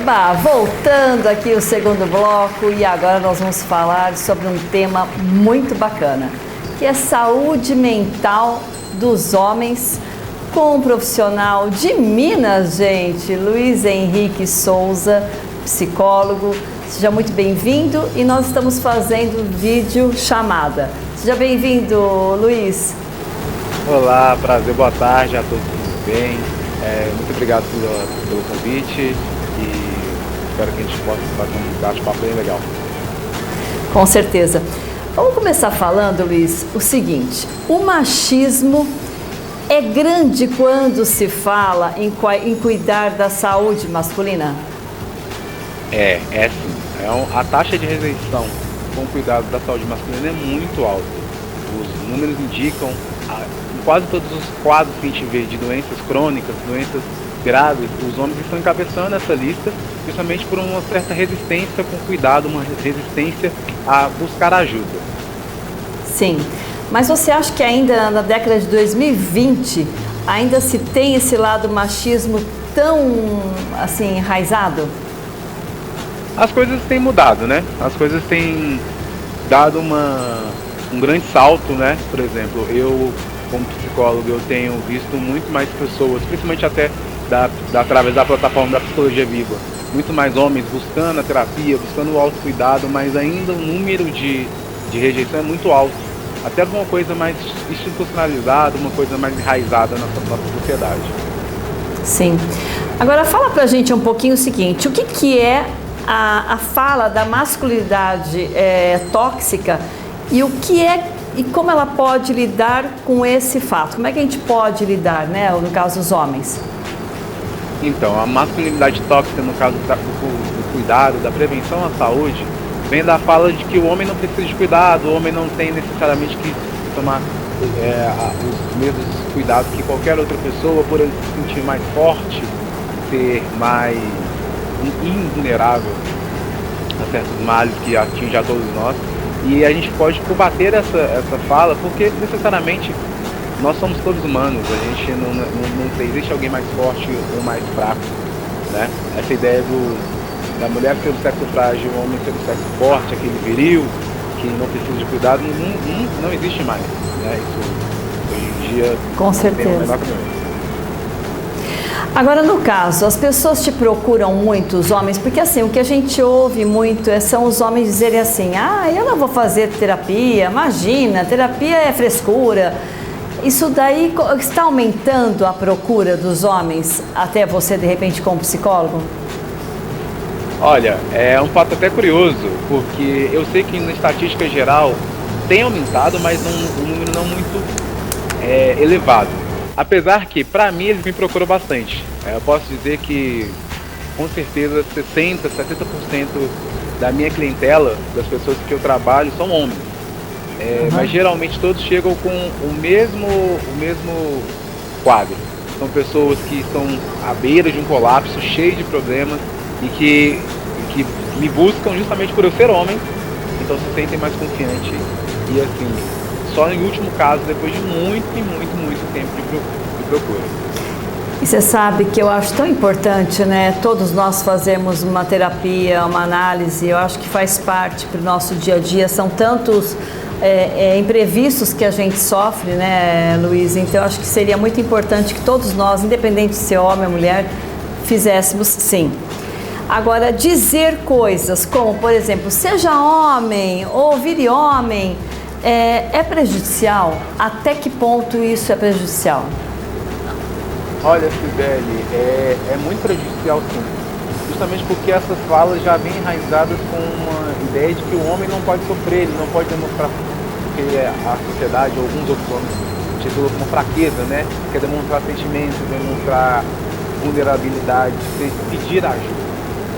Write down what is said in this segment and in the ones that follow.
Eba, voltando aqui o segundo bloco e agora nós vamos falar sobre um tema muito bacana, que é saúde mental dos homens com um profissional de Minas, gente, Luiz Henrique Souza, psicólogo. Seja muito bem-vindo e nós estamos fazendo vídeo chamada. Seja bem-vindo, Luiz. Olá, prazer, boa tarde a todos, tudo bem? Muito obrigado pelo convite e espero que a gente possa fazer um bate-papo bem legal. Com certeza. Vamos começar falando, Luiz, o seguinte: o machismo é grande quando se fala em cuidar da saúde masculina? Sim. A taxa de rejeição com cuidado da saúde masculina é muito alta. Os números indicam, em quase todos os quadros que a gente vê de doenças crônicas, doenças graves, os homens estão encabeçando essa lista, justamente por uma certa resistência com cuidado, uma resistência a buscar ajuda. Sim, mas você acha que ainda na década de 2020 ainda se tem esse lado machismo tão assim enraizado? As coisas têm mudado, né? As coisas têm dado um grande salto, né? Por exemplo, eu como psicólogo eu tenho visto muito mais pessoas, principalmente até através da plataforma da Psicologia Viva, muito mais homens buscando a terapia, buscando o autocuidado, mas ainda o número de rejeição é muito alto. Até uma coisa mais institucionalizada, uma coisa mais enraizada na nossa sociedade. Sim. Agora fala pra gente um pouquinho o seguinte: o que é a fala da masculinidade tóxica e o que é e como ela pode lidar com esse fato? Como é que a gente pode lidar, né, no caso dos homens? Então, a masculinidade tóxica, no caso do cuidado, da prevenção à saúde, vem da fala de que o homem não precisa de cuidado, o homem não tem necessariamente que tomar os mesmos cuidados que qualquer outra pessoa, por ele se sentir mais forte, ser mais invulnerável a certos males que atingem a todos nós. E a gente pode combater essa fala, porque necessariamente nós somos todos humanos, a gente não existe alguém mais forte ou mais fraco, né? Essa ideia da mulher ser do sexo frágil, o homem ser do sexo forte, aquele viril, que não precisa de cuidado, não existe mais, né? Isso hoje em dia com certeza. Agora, no caso, as pessoas te procuram muito, os homens, porque assim, o que a gente ouve muito são os homens dizerem assim: eu não vou fazer terapia, imagina, terapia é frescura. Isso daí está aumentando a procura dos homens, até você, de repente, como psicólogo? Olha, é um fato até curioso, porque eu sei que na estatística geral tem aumentado, mas um número não muito elevado. Apesar que, para mim, eles me procuram bastante. Eu posso dizer que, com certeza, 60%, 70% da minha clientela, das pessoas que eu trabalho, são homens. Mas geralmente todos chegam com o mesmo quadro. São pessoas que estão à beira de um colapso, cheios de problemas e que me buscam justamente por eu ser homem, então se sentem mais confiantes e assim, só em último caso, depois de muito tempo de procura. E você sabe que eu acho tão importante, né? Todos nós fazemos uma terapia, uma análise, eu acho que faz parte para o nosso dia a dia, são tantos imprevistos que a gente sofre, né, Luiz? Então eu acho que seria muito importante que todos nós, independente de ser homem ou mulher, fizéssemos sim. Agora, dizer coisas como, por exemplo, seja homem ou vire homem, é prejudicial? Até que ponto isso é prejudicial? Olha, Sibeli, é muito prejudicial sim. Justamente porque essas falas já vêm enraizadas com uma ideia de que o homem não pode sofrer, ele não pode demonstrar, porque a sociedade, ou alguns outros homens, titulam como fraqueza, né? Quer demonstrar sentimentos, demonstrar vulnerabilidade, pedir ajuda.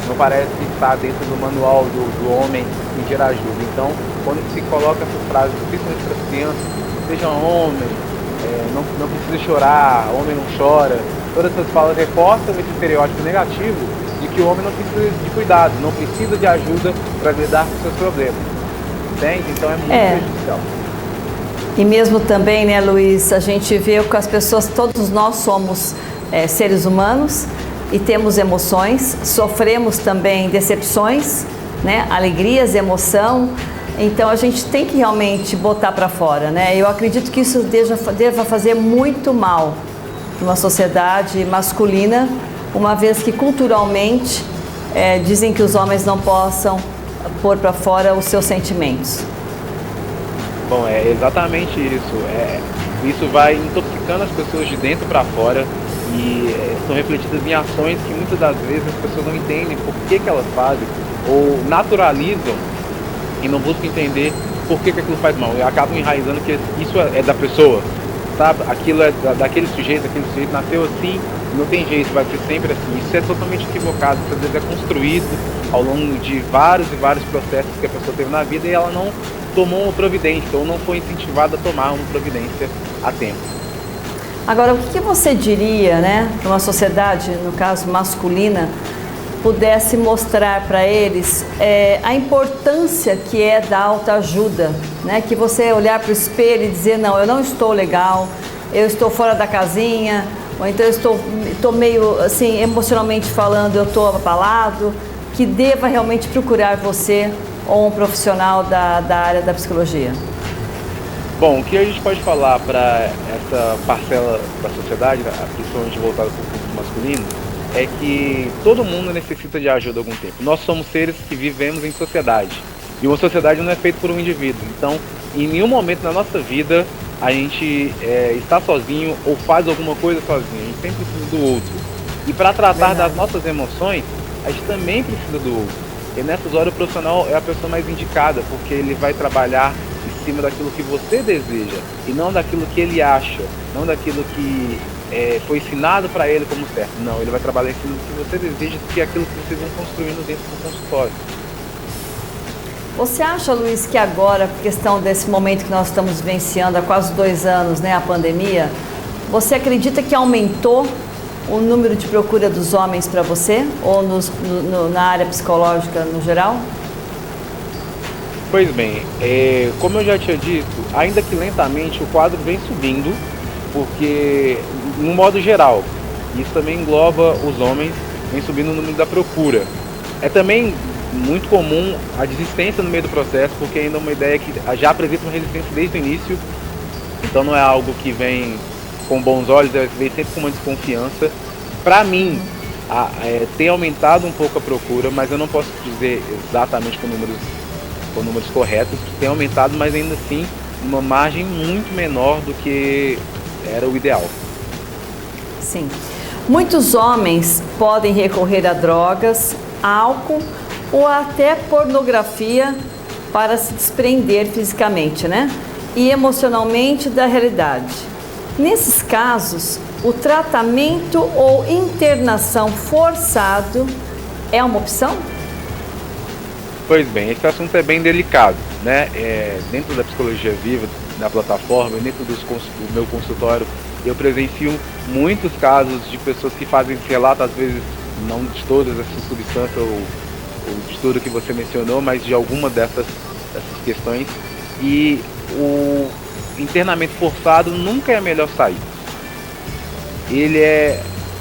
Não parece estar dentro do manual do homem pedir ajuda. Então, quando se coloca essas frases, principalmente para as crianças, seja homem, não precisa chorar, homem não chora, todas essas falas reforçam esse estereótipo negativo de que o homem não precisa de cuidado, não precisa de ajuda para lidar com seus problemas. Entende? Então é muito prejudicial. E mesmo também, né, Luiz, a gente vê que as pessoas, todos nós somos seres humanos e temos emoções, sofremos também decepções, né? Alegrias, emoção. Então a gente tem que realmente botar para fora, né? Eu acredito que isso deva fazer muito mal para uma sociedade masculina, uma vez que culturalmente dizem que os homens não possam pôr para fora os seus sentimentos. Bom, é exatamente isso. Isso vai intoxicando as pessoas de dentro para fora e são refletidas em ações que muitas das vezes as pessoas não entendem por que elas fazem ou naturalizam e não buscam entender por que aquilo faz mal. E acabam enraizando que isso é da pessoa, sabe? Aquilo é daquele sujeito, aquele sujeito nasceu assim, não tem jeito, vai ser sempre assim. Isso é totalmente equivocado, isso às vezes é construído ao longo de vários e vários processos que a pessoa teve na vida e ela não tomou uma providência ou não foi incentivada a tomar uma providência a tempo. Agora, o que você diria, né, que uma sociedade, no caso masculina, pudesse mostrar para eles a importância que é da autoajuda, né? Que você olhar para o espelho e dizer, não, eu não estou legal, eu estou fora da casinha, ou então eu estou meio, assim, emocionalmente falando, eu estou abalado, que deva realmente procurar você ou um profissional da área da psicologia. Bom, o que a gente pode falar para essa parcela da sociedade, principalmente voltada para o público masculino, é que todo mundo necessita de ajuda há algum tempo. Nós somos seres que vivemos em sociedade. E uma sociedade não é feita por um indivíduo. Então, em nenhum momento na nossa vida, a gente está sozinho ou faz alguma coisa sozinho. A gente sempre precisa do outro. E para tratar das nossas emoções, a gente também precisa do outro. E nessas horas o profissional é a pessoa mais indicada, porque ele vai trabalhar em cima daquilo que você deseja e não daquilo que ele acha, não daquilo que foi ensinado para ele como certo. Não, ele vai trabalhar em cima do que você deseja, que é aquilo que vocês vão construindo dentro do consultório. Você acha, Luiz, que agora, por questão desse momento que nós estamos vivenciando há quase 2 anos, né, a pandemia, você acredita que aumentou o número de procura dos homens para você, ou na área psicológica no geral? Pois bem, como eu já tinha dito, ainda que lentamente o quadro vem subindo, porque, no modo geral, isso também engloba os homens, vem subindo o número da procura. É também muito comum a desistência no meio do processo, porque ainda é uma ideia que já apresenta uma resistência desde o início, então não é algo que vem com bons olhos, vem sempre com uma desconfiança. Para mim, tem aumentado um pouco a procura, mas eu não posso dizer exatamente com números corretos, tem aumentado, mas ainda assim uma margem muito menor do que era o ideal. Sim. Muitos homens podem recorrer a drogas, álcool ou até pornografia para se desprender fisicamente, né? E emocionalmente da realidade. Nesses casos, o tratamento ou internação forçado é uma opção? Pois bem, esse assunto é bem delicado, né? Dentro da Psicologia Viva, da plataforma, dentro do meu consultório, eu presencio muitos casos de pessoas que fazem esse relato, às vezes não de todas essas substâncias ou de tudo que você mencionou, mas de alguma dessas questões. E o internamento forçado nunca é a melhor saída.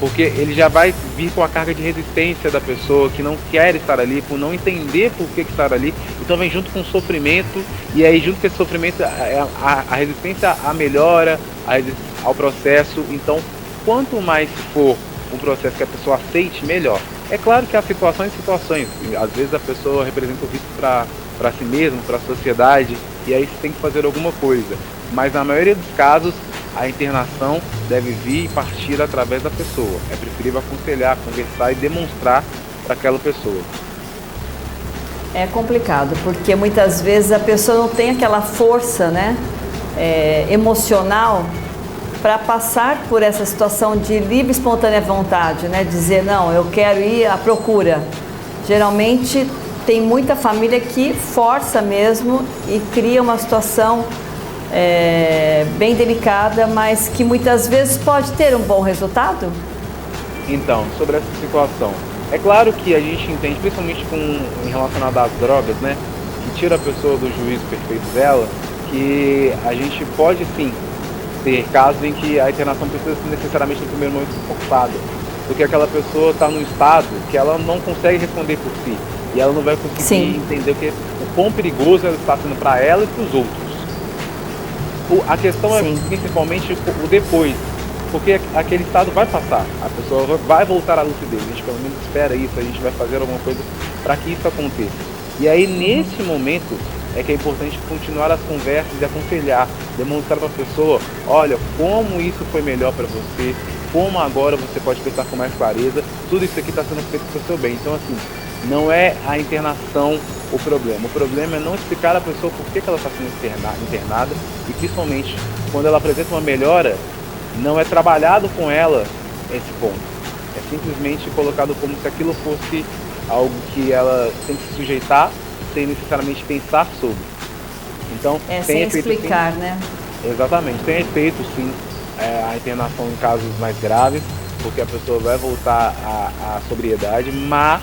Porque ele já vai vir com a carga de resistência da pessoa que não quer estar ali, por não entender por que estar ali. Então vem junto com o sofrimento, e aí junto com esse sofrimento a resistência à melhora, ao processo. Então, quanto mais for um processo que a pessoa aceite, melhor. É claro que há situações, às vezes a pessoa representa o risco para si mesmo, para a sociedade, e aí você tem que fazer alguma coisa. Mas na maioria dos casos, a internação deve vir e partir através da pessoa. É preferível aconselhar, conversar e demonstrar para aquela pessoa. É complicado, porque muitas vezes a pessoa não tem aquela força, né, emocional para passar por essa situação de livre e espontânea vontade, né, dizer, não, eu quero ir à procura. Geralmente tem muita família que força mesmo e cria uma situação bem delicada, mas que muitas vezes pode ter um bom resultado? Então, sobre essa situação, é claro que a gente entende, principalmente em relacionado às drogas, né, que tira a pessoa do juízo perfeito dela, que a gente pode sim ter casos em que a internação precisa ser necessariamente no primeiro momento forçada. porque aquela pessoa está num estado que ela não consegue responder por si. E ela não vai conseguir Sim. entender o quão perigoso ela está sendo para ela e para os outros. A questão Sim. é principalmente o depois, porque aquele estado vai passar, a pessoa vai voltar à lucidez, a gente pelo menos espera isso, a gente vai fazer alguma coisa para que isso aconteça. E aí nesse momento é que é importante continuar as conversas e aconselhar, demonstrar para a pessoa, olha, como isso foi melhor para você, como agora você pode pensar com mais clareza, tudo isso aqui está sendo feito para o seu bem. Então assim, não é a internação o problema é não explicar à pessoa por que ela está sendo internada e principalmente quando ela apresenta uma melhora, não é trabalhado com ela esse ponto, é simplesmente colocado como se aquilo fosse algo que ela tem que se sujeitar sem necessariamente pensar sobre. Então, sem explicar, sim, né? Exatamente, tem efeito sim a internação em casos mais graves, porque a pessoa vai voltar à sobriedade, mas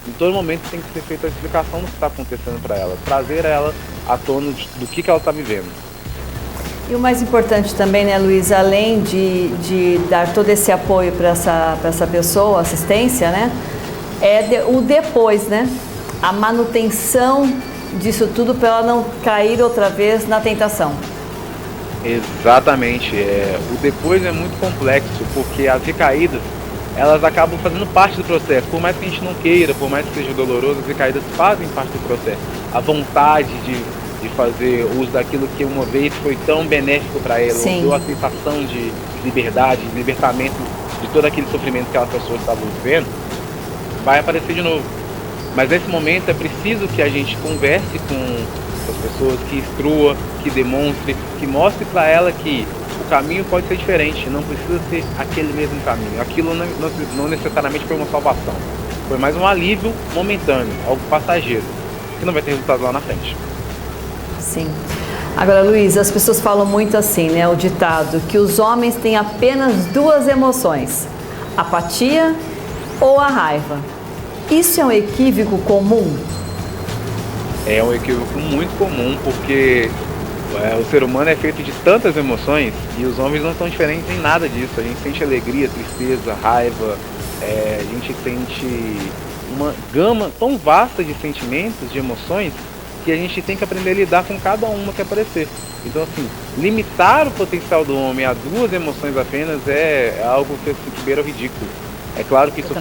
em todo momento tem que ser feita a explicação do que está acontecendo para ela, trazer ela à tona do que ela está vivendo. E o mais importante também, né, Luiz, além de dar todo esse apoio para essa pessoa, assistência, né, o depois, né, a manutenção disso tudo para ela não cair outra vez na tentação. Exatamente, o depois é muito complexo, porque as recaídas, elas acabam fazendo parte do processo, por mais que a gente não queira, por mais que seja doloroso, as recaídas fazem parte do processo. A vontade de fazer uso daquilo que uma vez foi tão benéfico para ela, deu a sensação de liberdade, de libertamento de todo aquele sofrimento que aquela pessoa estava vivendo, vai aparecer de novo. Mas nesse momento é preciso que a gente converse com as pessoas, que instrua, que demonstre, que mostre para ela que o caminho pode ser diferente, não precisa ser aquele mesmo caminho. Aquilo não necessariamente foi uma salvação, foi mais um alívio momentâneo, algo passageiro, que não vai ter resultado lá na frente. Sim. Agora, Luiz, as pessoas falam muito assim, né, o ditado, que os homens têm apenas duas emoções, apatia ou a raiva. Isso é um equívoco comum? É um equívoco muito comum, porque o ser humano é feito de tantas emoções e os homens não são diferentes em nada disso. A gente sente alegria, tristeza, raiva, a gente sente uma gama tão vasta de sentimentos, de emoções, que a gente tem que aprender a lidar com cada uma que aparecer. Então, assim, limitar o potencial do homem a duas emoções apenas é algo que beira o ridículo. É claro que isso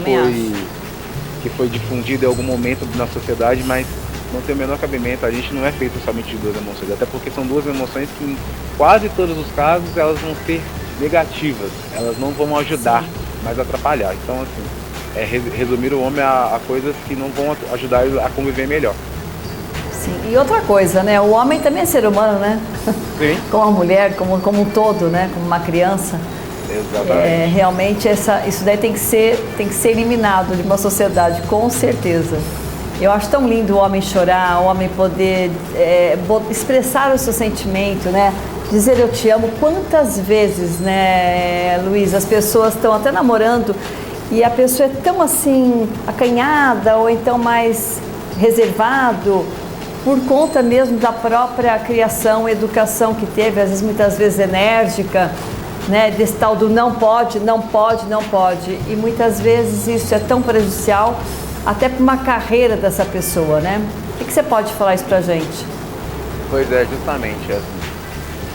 foi difundido em algum momento na sociedade, mas não tem o menor cabimento. A gente não é feito somente de duas emoções, até porque são duas emoções que em quase todos os casos elas vão ser negativas, elas não vão ajudar, mas atrapalhar. Então, assim, resumir o homem a coisas que não vão ajudar ele a conviver melhor. Sim. E outra coisa, né? O homem também é ser humano, né? Sim. Como a mulher, como um todo, né? Como uma criança. Exatamente. Realmente isso daí tem que ser eliminado de uma sociedade, com certeza. Eu acho tão lindo o homem chorar, o homem poder expressar o seu sentimento, né? Dizer eu te amo. Quantas vezes, né, Luiz, as pessoas estão até namorando e a pessoa é tão assim acanhada ou então mais reservado por conta mesmo da própria criação, educação que teve, às vezes muitas vezes enérgica, né, desse tal do não pode, não pode, não pode. E muitas vezes isso é tão prejudicial até para uma carreira dessa pessoa, né? O que você pode falar isso pra gente? Pois é, justamente assim.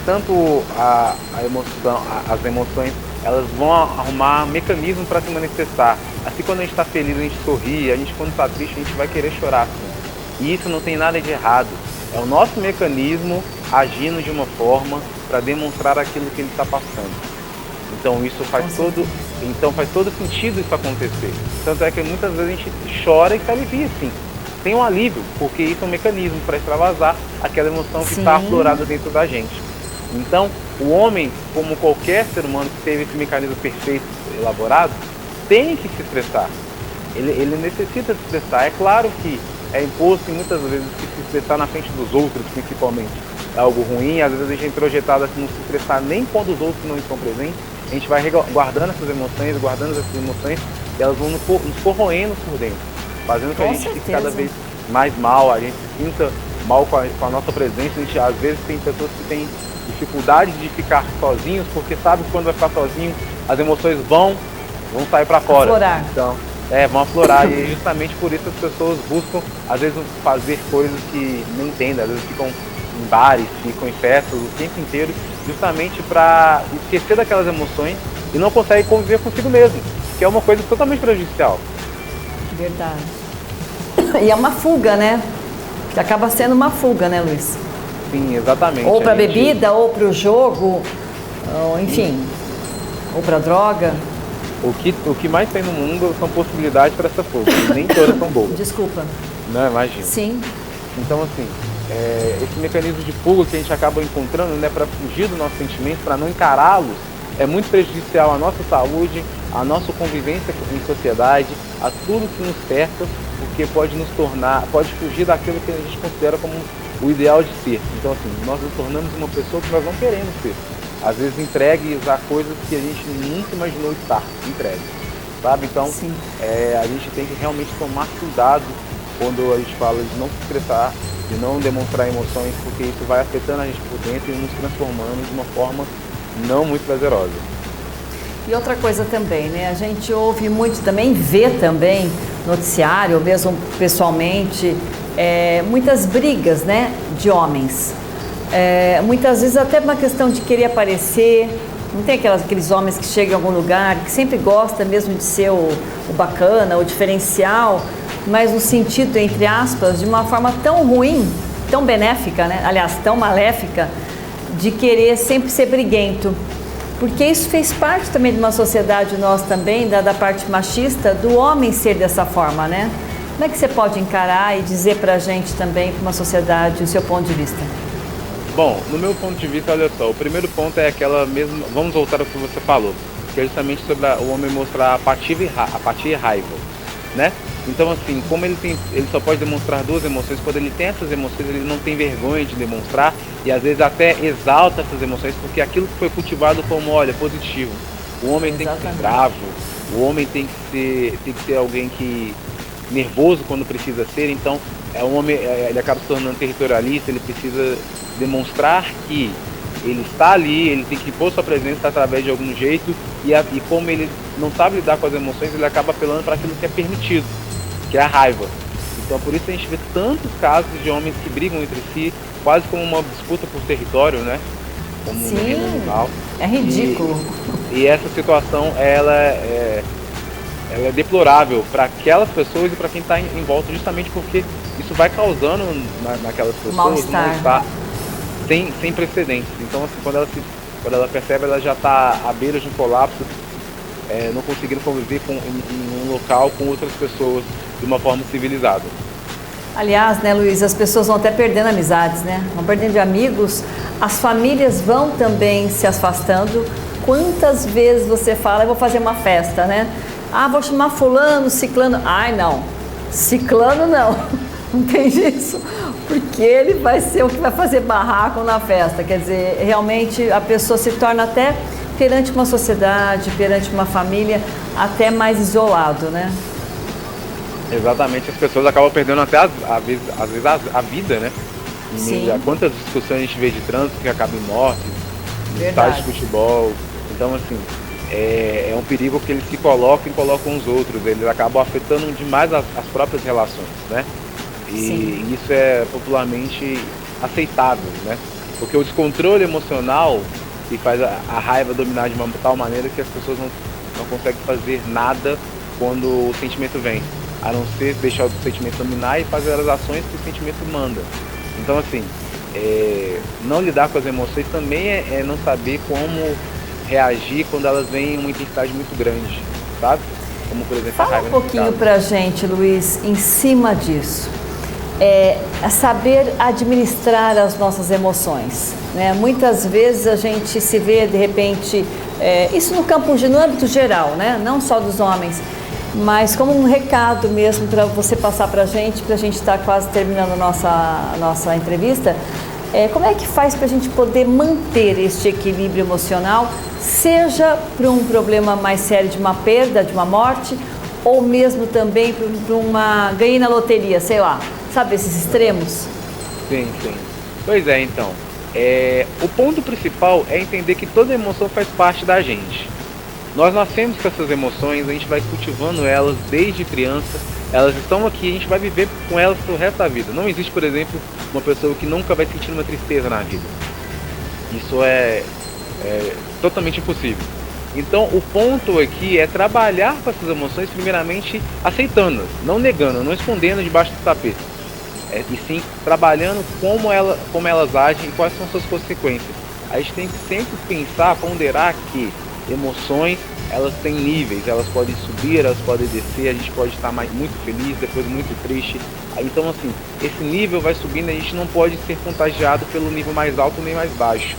Tanto a emoção, as emoções, elas vão arrumar mecanismos para se manifestar. Assim, quando a gente está feliz, a gente sorri, a gente quando está triste, a gente vai querer chorar. Assim. E isso não tem nada de errado. É o nosso mecanismo agindo de uma forma para demonstrar aquilo que ele está passando. Então isso faz todo sentido isso acontecer. Tanto é que muitas vezes a gente chora e se alivia, sim. Tem um alívio, porque isso é um mecanismo para extravasar aquela emoção que está aflorada dentro da gente. Então, o homem, como qualquer ser humano que teve esse mecanismo perfeito, elaborado, tem que se expressar. Ele necessita se expressar. É claro que é imposto muitas vezes que se expressar na frente dos outros, principalmente, é algo ruim. Às vezes a gente é introjetado a não se expressar nem quando os outros não estão presentes. A gente vai guardando essas emoções, e elas vão nos corroendo por dentro, fazendo que a gente fique cada vez mais mal, a gente se sinta mal com a nossa presença. A gente, às vezes tem pessoas que têm dificuldade de ficar sozinhos, porque sabe que quando vai ficar sozinho, as emoções vão vão sair para fora. Aflorar. Então, vão aflorar e justamente por isso as pessoas buscam, às vezes, fazer coisas que nem entendem, às vezes ficam em bares, ficam em festas o tempo inteiro, justamente para esquecer daquelas emoções e não conseguem conviver consigo mesmo, que é uma coisa totalmente prejudicial. Verdade. E é uma fuga, né? Que acaba sendo uma fuga, né, Luiz? Sim, exatamente. Ou para bebida, ou para o jogo, ou, enfim, ou para droga. O que mais tem no mundo são possibilidades para essa fuga, nem todas são boas. Desculpa. Não, imagina. Sim. Então, assim, esse mecanismo de fuga que a gente acaba encontrando, né, para fugir do nosso sentimento, para não encará-los, é muito prejudicial à nossa saúde, à nossa convivência em sociedade, a tudo que nos cerca, porque pode fugir daquilo que a gente considera como o ideal de ser. Então, assim, nós nos tornamos uma pessoa que nós não queremos ser. Às vezes entregues a coisas que a gente nunca imaginou estar entregues, sabe? Então, a gente tem que realmente tomar cuidado quando a gente fala de não se estressar, de não demonstrar emoções, porque isso vai afetando a gente por dentro e nos transformando de uma forma não muito prazerosa. E outra coisa também, né? A gente ouve muito também, vê também noticiário, ou mesmo pessoalmente, muitas brigas, né, de homens. Muitas vezes até uma questão de querer aparecer. Não tem aqueles homens que chegam em algum lugar, que sempre gosta mesmo de ser o bacana, o diferencial, mas no sentido, entre aspas, de uma forma tão ruim, tão benéfica, né? Aliás, tão maléfica, de querer sempre ser briguento. Porque isso fez parte também de uma sociedade nossa também, da parte machista, do homem ser dessa forma, né? Como é que você pode encarar e dizer pra gente também, para uma sociedade, o seu ponto de vista? Bom, no meu ponto de vista, olha só, o primeiro ponto é aquela mesma, vamos voltar ao que você falou, que é justamente sobre o homem mostrar apatia e raiva, né? Então, assim, como ele só pode demonstrar duas emoções, quando ele tem essas emoções, ele não tem vergonha de demonstrar e às vezes até exalta essas emoções, porque aquilo que foi cultivado como, olha, positivo. O homem tem que ser bravo, o homem tem que ser alguém que nervoso quando precisa ser, então o homem ele acaba se tornando territorialista, ele precisa demonstrar que ele está ali, ele tem que impor sua presença através de algum jeito e como ele não sabe lidar com as emoções, ele acaba apelando para aquilo que é permitido, que é a raiva. Então por isso a gente vê tantos casos de homens que brigam entre si, quase como uma disputa por território, né? Como Sim, no reino animal. É ridículo. E essa situação, ela é deplorável para aquelas pessoas e para quem está em volta, justamente porque isso vai causando naquelas pessoas um mal-estar sem precedentes. Então, assim, quando ela percebe, ela já está à beira de um colapso, não conseguindo conviver em um local com outras pessoas de uma forma civilizada. Aliás, né, Luiz, as pessoas vão até perdendo amizades, né? Vão perdendo de amigos, as famílias vão também se afastando. Quantas vezes você fala, eu vou fazer uma festa, né? Ah, vou chamar fulano, ciclano. Ai, não. Ciclano não. Não tem isso. Porque ele vai ser o que vai fazer barraco na festa. Quer dizer, realmente a pessoa se torna até, perante uma sociedade, perante uma família, até mais isolado, né? Exatamente. As pessoas acabam perdendo até, às vezes, a vida, né? Sim. Quantas discussões a gente vê de trânsito que acabam em mortes, em estádios de futebol. Então, assim, é um perigo que eles se colocam e colocam os outros. Eles acabam afetando demais as próprias relações, né? E isso é popularmente aceitável, né? Porque o descontrole emocional que faz a raiva dominar de uma tal maneira que as pessoas não conseguem fazer nada quando o sentimento vem, a não ser deixar o sentimento dominar e fazer as ações que o sentimento manda. Então, assim, não lidar com as emoções também é não saber como reagir quando elas vêm em uma intensidade muito grande, sabe? Como, por exemplo, fala a raiva. Um pouquinho pra gente, Luiz, em cima disso. Saber administrar as nossas emoções, né? Muitas vezes a gente se vê, de repente, isso no âmbito geral, né? Não só dos homens, mas como um recado mesmo para você passar para a gente estar quase terminando a nossa entrevista. Como é que faz para a gente poder manter este equilíbrio emocional, seja para um problema mais sério de uma perda, de uma morte, ou mesmo também para uma ganhei na loteria, sei lá, sabe, esses extremos? Sim. Pois é, então. O ponto principal é entender que toda emoção faz parte da gente. Nós nascemos com essas emoções, a gente vai cultivando elas desde criança, elas estão aqui, a gente vai viver com elas pro resto da vida. Não existe, por exemplo, uma pessoa que nunca vai sentir uma tristeza na vida. Isso é totalmente impossível. Então o ponto aqui é trabalhar com essas emoções, primeiramente aceitando-as, não negando, não escondendo debaixo do tapete. E sim trabalhando como elas agem e quais são suas consequências. A gente tem que sempre pensar, ponderar que emoções, elas têm níveis, elas podem subir, elas podem descer, a gente pode estar muito feliz, depois muito triste. Então assim, esse nível vai subindo, a gente não pode ser contagiado pelo nível mais alto nem mais baixo.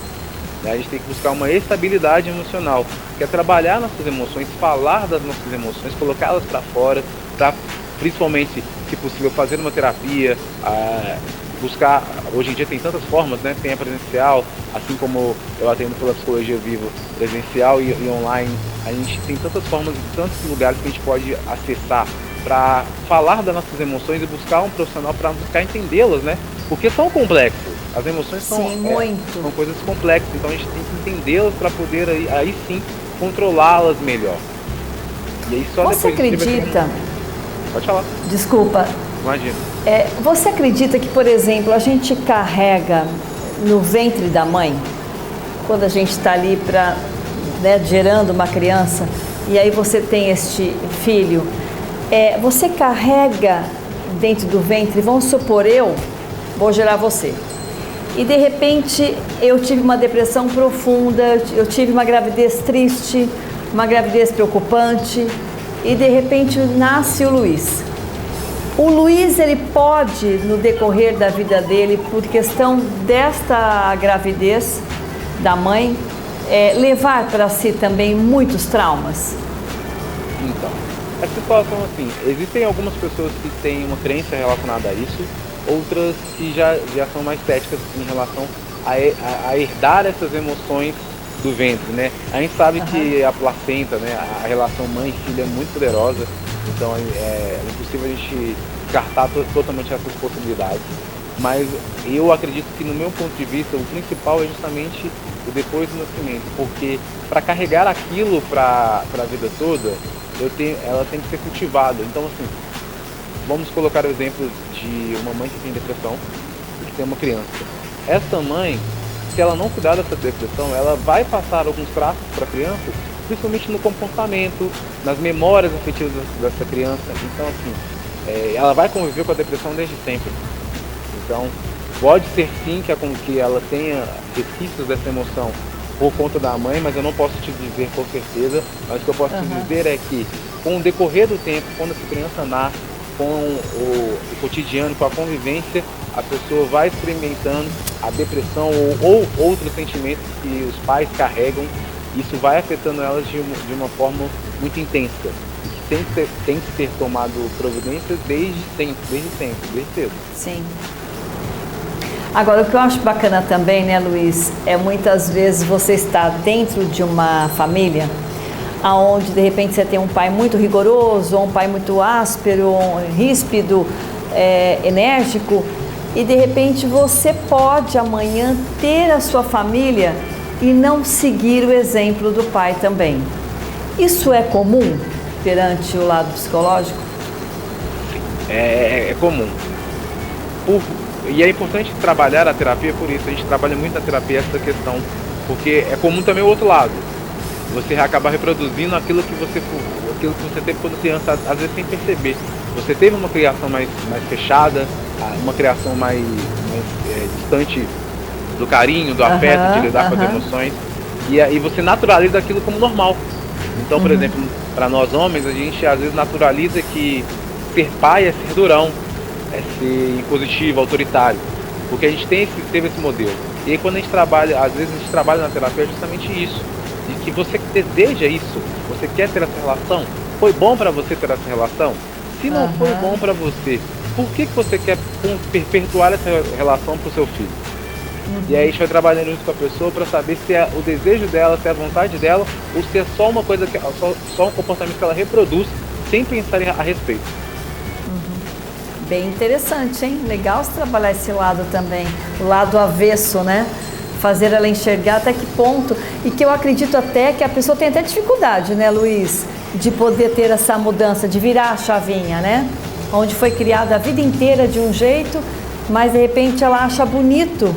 A gente tem que buscar uma estabilidade emocional, que é trabalhar nossas emoções, falar das nossas emoções, colocá-las para fora, principalmente, se possível, fazer uma terapia, buscar, hoje em dia tem tantas formas, né? Tem a presencial, assim como eu atendo pela Psicologia Vivo presencial e online, a gente tem tantas formas e tantos lugares que a gente pode acessar para falar das nossas emoções e buscar um profissional para buscar entendê-las, né? Porque são complexas. As emoções são coisas complexas, então a gente tem que entendê-las para poder aí sim controlá-las melhor. E aí só você depois acredita? Pode falar. Desculpa. Imagina. Você acredita que, por exemplo, a gente carrega no ventre da mãe, quando a gente está ali gerando uma criança, e aí você tem este filho, você carrega dentro do ventre, vamos supor, eu vou gerar você. E de repente eu tive uma depressão profunda, eu tive uma gravidez triste, uma gravidez preocupante, e de repente nasce o Luiz. O Luiz, ele pode, no decorrer da vida dele, por questão desta gravidez da mãe, levar para si também muitos traumas? Então, a situação assim, existem algumas pessoas que têm uma crença relacionada a isso, outras que já são mais céticas em relação a herdar essas emoções do ventre, né? A gente sabe que a placenta, né, a relação mãe e filha é muito poderosa, então é impossível a gente descartar totalmente essas possibilidades. Mas eu acredito que, no meu ponto de vista, o principal é justamente o depois do nascimento, porque para carregar aquilo para a vida toda, ela tem que ser cultivada. Então, assim, vamos colocar o exemplo de uma mãe que tem depressão e que tem uma criança. Essa mãe, se ela não cuidar dessa depressão, ela vai passar alguns traços para a criança, principalmente no comportamento, nas memórias afetivas dessa criança. Então, assim, ela vai conviver com a depressão desde sempre. Então, pode ser sim que ela tenha resquícios dessa emoção por conta da mãe, mas eu não posso te dizer com certeza. Mas o que eu posso te dizer é que, com o decorrer do tempo, quando essa criança nasce, com o cotidiano, com a convivência, a pessoa vai experimentando a depressão ou outros sentimentos que os pais carregam. Isso vai afetando elas de uma forma muito intensa. Que tem que ser tomado providências desde sempre, desde cedo. Sim. Agora, o que eu acho bacana também, né, Luiz, muitas vezes você está dentro de uma família onde, de repente, você tem um pai muito rigoroso, ou um pai muito áspero, ríspido, enérgico, e, de repente, você pode, amanhã, ter a sua família e não seguir o exemplo do pai também. Isso é comum perante o lado psicológico? É comum. E é importante trabalhar a terapia por isso. A gente trabalha muito na terapia essa questão, porque é comum também o outro lado. Você acaba reproduzindo aquilo que você teve quando criança, às vezes sem perceber. Você teve uma criação mais fechada, uma criação mais distante do carinho, do afeto, de lidar com as emoções, e você naturaliza aquilo como normal. Então, por exemplo, para nós homens, a gente às vezes naturaliza que ser pai é ser durão, é ser impositivo, autoritário, porque a gente teve esse modelo. E aí, quando a gente trabalha, às vezes a gente trabalha na terapia, é justamente isso, de que você deseja isso, você quer ter essa relação. Foi bom para você ter essa relação? Se não foi bom para você, por que você quer perpetuar essa relação para o seu filho? E aí a gente vai trabalhando junto com a pessoa para saber se é o desejo dela, se é a vontade dela, ou se é só uma coisa, só um comportamento que ela reproduz sem pensar a respeito. Bem interessante, hein? Legal você trabalhar esse lado também, o lado avesso, né? fazer ela enxergar até que ponto, e que eu acredito até que a pessoa tem até dificuldade, né, Luiz, de poder ter essa mudança, de virar a chavinha, né? Onde foi criada a vida inteira de um jeito, mas de repente ela acha bonito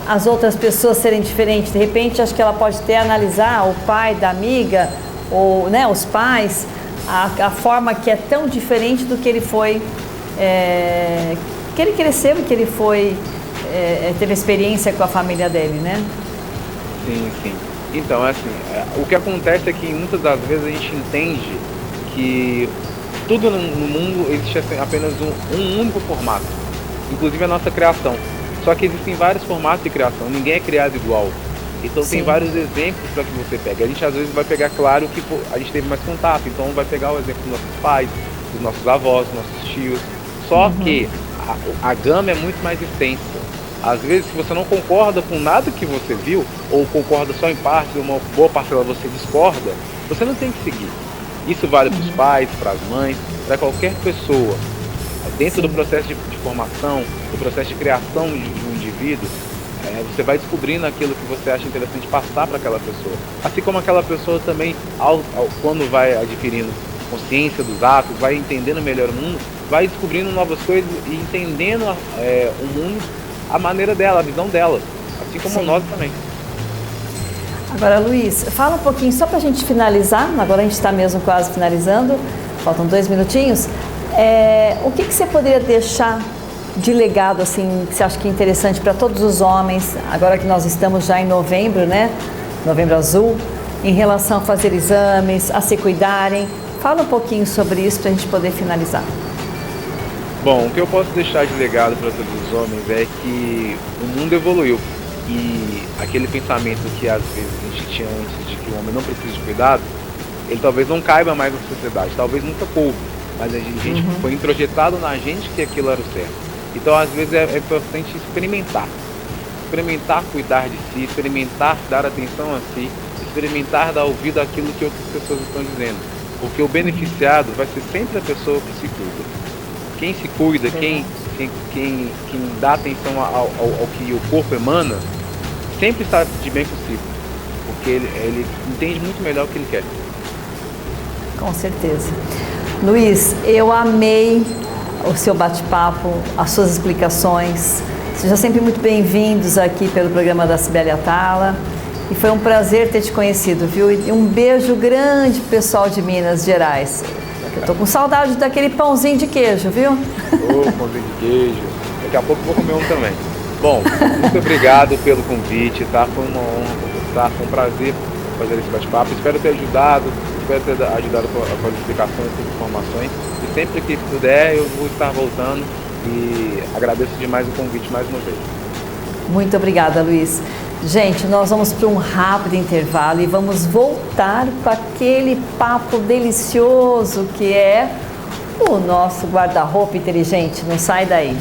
as outras pessoas serem diferentes. De repente acho que ela pode até analisar o pai da amiga, ou, né, os pais, a forma que é tão diferente do que ele foi, que ele cresceu, que ele foi, teve experiência com a família dele, né? Sim, sim. Então, assim, o que acontece é que muitas das vezes a gente entende que tudo no mundo existe apenas um único formato, inclusive a nossa criação. Só que existem vários formatos de criação, ninguém é criado igual. Então tem vários exemplos para que você pegue. A gente às vezes vai pegar, claro, que a gente teve mais contato, então vai pegar o exemplo dos nossos pais, dos nossos avós, dos nossos tios. Só que a gama é muito mais extensa. Às vezes, se você não concorda com nada que você viu, ou concorda só em parte, uma boa parcela você discorda, você não tem que seguir. Isso vale para os pais, para as mães, para qualquer pessoa. Dentro do processo de formação, do processo de criação de um indivíduo, você vai descobrindo aquilo que você acha interessante passar para aquela pessoa. Assim como aquela pessoa também, quando vai adquirindo consciência dos atos, vai entendendo melhor o mundo, vai descobrindo novas coisas e entendendo o mundo, a maneira dela, a visão dela, assim como nós também. Agora, Luiz, fala um pouquinho, só para a gente finalizar, agora a gente está mesmo quase finalizando, faltam 2 minutinhos, o que você poderia deixar de legado, assim, que você acha que é interessante para todos os homens, agora que nós estamos já em novembro, né, Novembro Azul, em relação a fazer exames, a se cuidarem? Fala um pouquinho sobre isso para a gente poder finalizar. Bom, o que eu posso deixar de legado para todos os homens é que o mundo evoluiu e aquele pensamento que às vezes a gente tinha antes de que o homem não precisa de cuidado, ele talvez não caiba mais na sociedade, talvez nunca coube, mas a gente foi introjetado na gente que aquilo era o certo. Então às vezes é importante experimentar cuidar de si, experimentar dar atenção a si, experimentar dar ouvido àquilo que outras pessoas estão dizendo, porque o beneficiado vai ser sempre a pessoa que se cuida. Quem se cuida, quem dá atenção ao que o corpo emana, sempre está de bem possível, porque ele entende muito melhor o que ele quer. Com certeza. Luiz, eu amei o seu bate-papo, as suas explicações. Sejam sempre muito bem-vindos aqui pelo programa da Cibele Atala. E foi um prazer ter te conhecido, viu? E um beijo grande pro pessoal de Minas Gerais. Eu tô com saudade daquele pãozinho de queijo, viu? Pãozinho de queijo. Daqui a pouco eu vou comer um também. Bom, muito obrigado pelo convite, tá? Foi uma honra conversar, foi um prazer fazer esse bate-papo. Espero ter ajudado com as explicações, com as informações. E sempre que puder, eu vou estar voltando e agradeço demais o convite mais uma vez. Muito obrigada, Luiz. Gente, nós vamos para um rápido intervalo e vamos voltar com aquele papo delicioso que é o nosso guarda-roupa inteligente. Não sai daí.